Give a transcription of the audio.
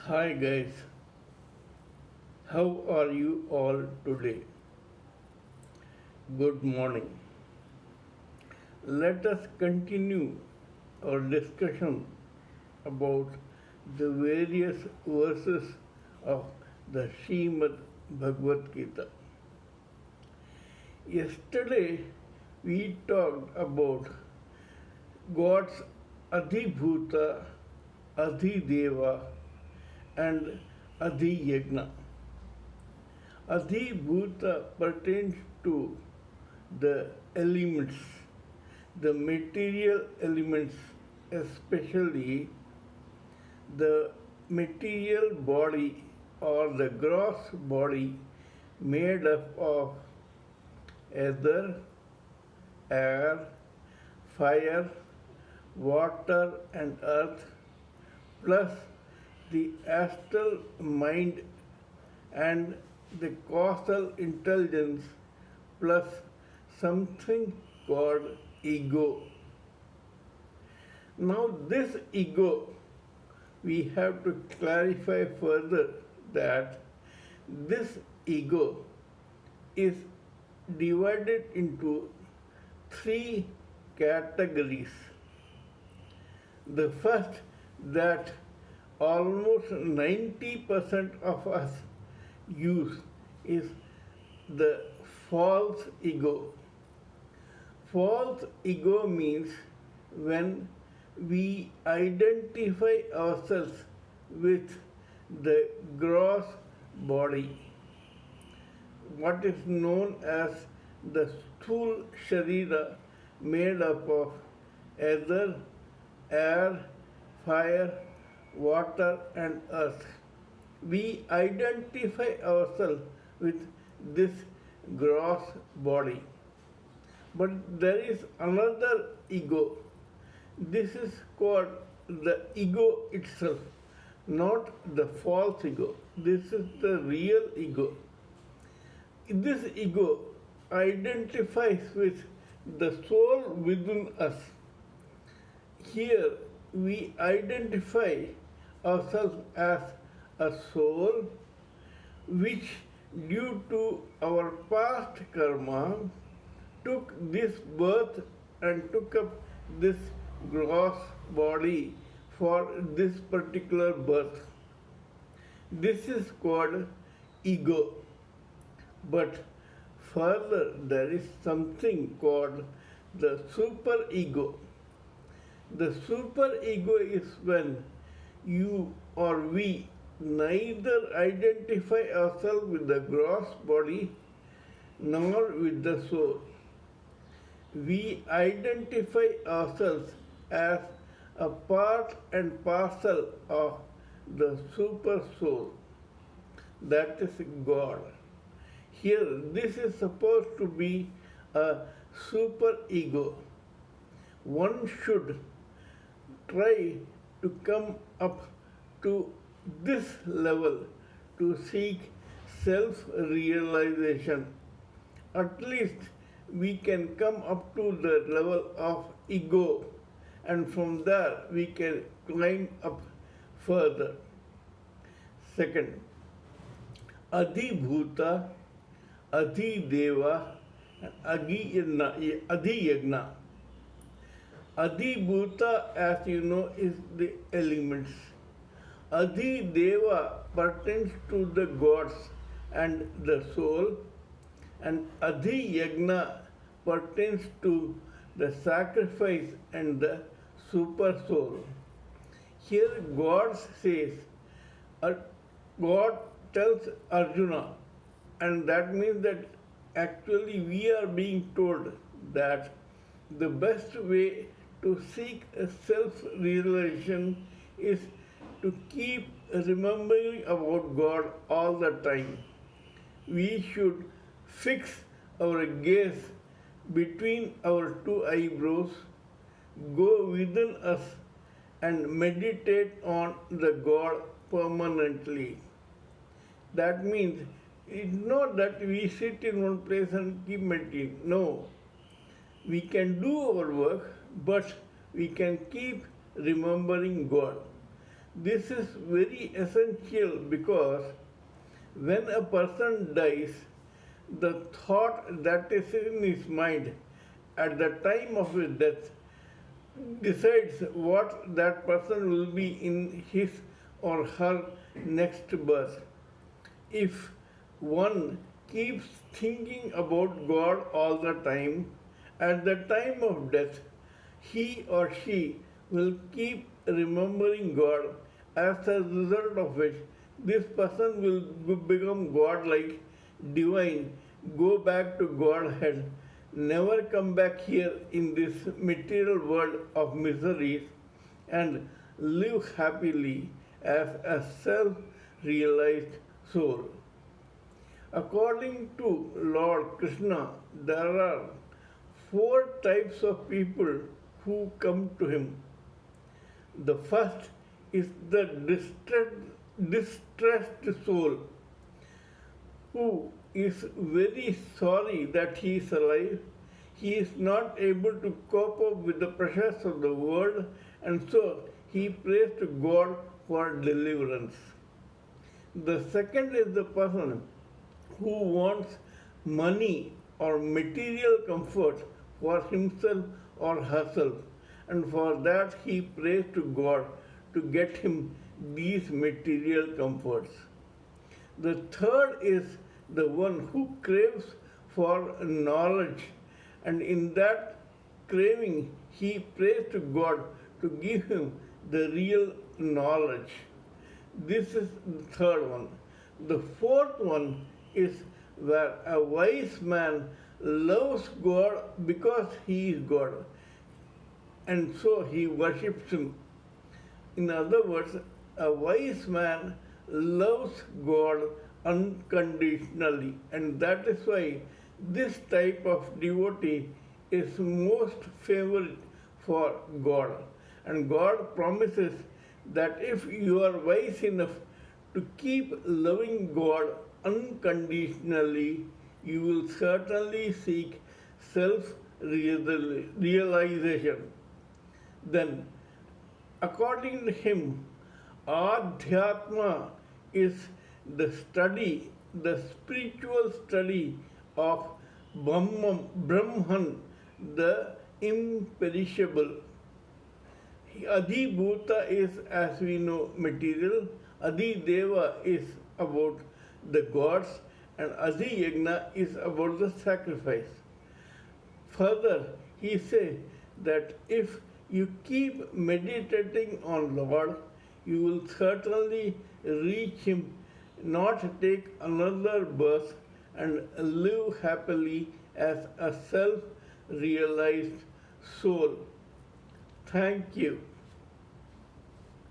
Hi guys, how are you all today? Good morning. Let us continue our discussion about the various verses of the Srimad Bhagavad Gita. Yesterday we talked about God's Adhibhuta, Adhideva, and Adhiyagna. Adhibhuta pertains to the elements, the material elements, especially the material body or the gross body made up of ether, air, fire, water, and earth, plus the astral mind and the causal intelligence plus something called ego. Now, this ego, we have to clarify further that this ego is divided into three categories. The first, that almost 90% of us use, is the false ego. False ego means when we identify ourselves with the gross body, what is known as the Sthul Sharira, made up of ether, air, fire, water, and earth. We identify ourselves with this gross body. But there is another ego. This is called the ego itself, not the false ego. This is the real ego. This ego identifies with the soul within us. Here we identify ourselves as a soul which, due to our past karma, took this birth and took up this gross body for this particular birth. This is called ego. But further, there is something called the superego. The superego is when you or we neither identify ourselves with the gross body nor with the soul. We identify ourselves as a part and parcel of the super soul, that is God. Here, this is supposed to be a super ego. One should try to come up to this level to seek self-realization. At least we can come up to the level of ego, and from there we can climb up further. Second, Adhibhuta, Adhideva, and Adhiyagna. Adhibhuta, as you know, is the elements. Adhideva pertains to the gods and the soul, and Adhiyagna pertains to the sacrifice and the super soul. Here God says, God tells Arjuna, and that means that actually we are being told that the best way to seek a self-realization is to keep remembering about God all the time. We should fix our gaze between our two eyebrows, go within us, and meditate on the God permanently. That means it's not that we sit in one place and keep meditating. No. We can do our work, but we can keep remembering God. This is very essential because when a person dies, the thought that is in his mind at the time of his death decides what that person will be in his or her next birth. If one keeps thinking about God all the time, at the time of death, he or she will keep remembering God, as a result of which this person will become godlike, divine, go back to Godhead, never come back here in this material world of miseries, and live happily as a self realized soul. According to Lord Krishna, there are four types of people who come to him. The first is the distressed soul who is very sorry that he is alive. He is not able to cope up with the pressures of the world, and so he prays to God for deliverance. The second is the person who wants money or material comfort for himself or herself, and for that he prays to God to get him these material comforts. The third is the one who craves for knowledge, and in that craving he prays to God to give him the real knowledge. This is the third one. The fourth one is where a wise man loves God because he is God, and so he worships him. In other words, a wise man loves God unconditionally, and that is why this type of devotee is most favored for God. And God promises that if you are wise enough to keep loving God unconditionally, you will certainly seek self realization. Then, according to him, Adhyatma is the study, the spiritual study of Brahman, the imperishable. Adhibhuta is, as we know, material. Adhideva is about the gods, and Adhiyagna is about the sacrifice. Further, he says that if you keep meditating on Lord, you will certainly reach him, not take another birth, and live happily as a self-realized soul. Thank you.